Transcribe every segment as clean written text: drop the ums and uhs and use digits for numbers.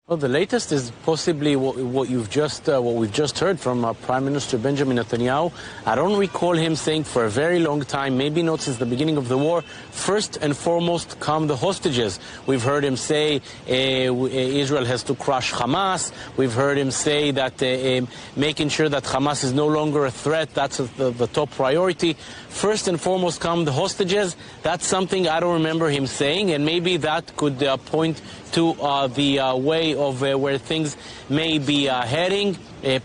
Well, the latest is possibly what we've just heard from Prime Minister Benjamin Netanyahu. I don't recall him saying for a very long time, maybe not since the beginning of the war, first and foremost come the hostages. We've heard him say Israel has to crush Hamas. We've heard him say that making sure that Hamas is no longer a threat, that's the top priority. First and foremost come the hostages. That's something I don't remember him saying, and maybe that could point to the way of where things may be heading,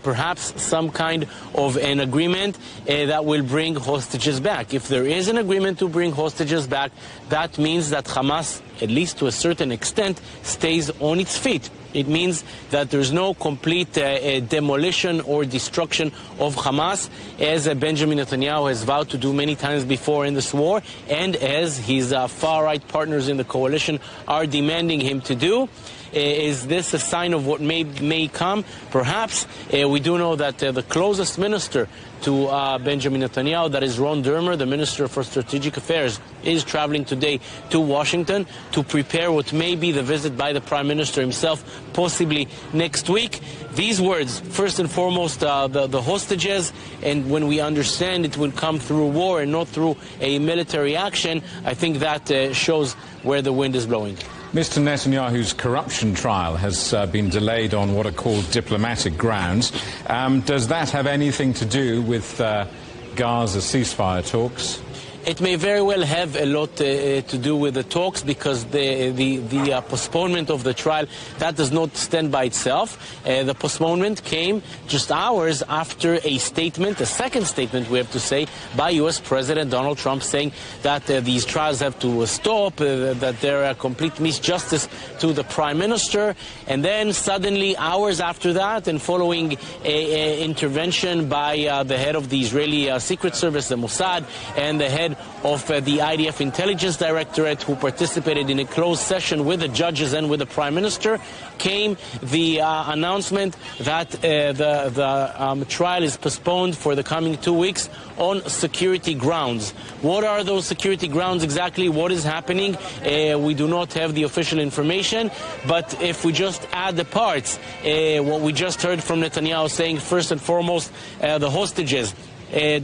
perhaps some kind of an agreement that will bring hostages back. If there is an agreement to bring hostages back, that means that Hamas, at least to a certain extent, stays on its feet. It means that there's no complete demolition or destruction of Hamas, as Benjamin Netanyahu has vowed to do many times before in this war, and as his far-right partners in the coalition are demanding him to do. Is this a sign of what may come? Perhaps. We do know that the closest minister to Benjamin Netanyahu, that is Ron Dermer, the Minister for Strategic Affairs, is traveling today to Washington to prepare what may be the visit by the Prime Minister himself, possibly next week. These words, first and foremost, the hostages, and when we understand it will come through war and not through a military action, I think that shows where the wind is blowing. Mr. Netanyahu's corruption trial has been delayed on what are called diplomatic grounds. Does that have anything to do with Gaza ceasefire talks? It may very well have a lot to do with the talks, because the postponement of the trial, that does not stand by itself. The postponement came just hours after a statement, a second statement we have to say, by U.S. President Donald Trump, saying that these trials have to stop, that they're a complete misjustice to the Prime Minister. And then suddenly, hours after that, and following a intervention by the head of the Israeli Secret Service, the Mossad, and the head of the IDF Intelligence Directorate, who participated in a closed session with the judges and with the Prime Minister, came the announcement that the trial is postponed for the coming 2 weeks on security grounds. What are those security grounds exactly? What is happening? We do not have the official information, but if we just add the parts, what we just heard from Netanyahu saying, first and foremost, the hostages,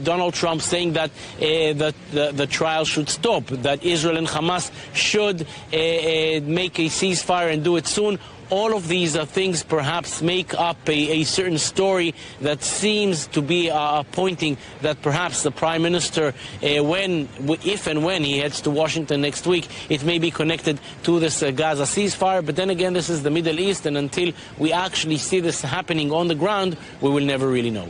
Donald Trump saying that the trial should stop, that Israel and Hamas should make a ceasefire and do it soon. All of these things perhaps make up a certain story that seems to be pointing that perhaps the Prime Minister, if and when he heads to Washington next week, it may be connected to this Gaza ceasefire. But then again, this is the Middle East, and until we actually see this happening on the ground, we will never really know.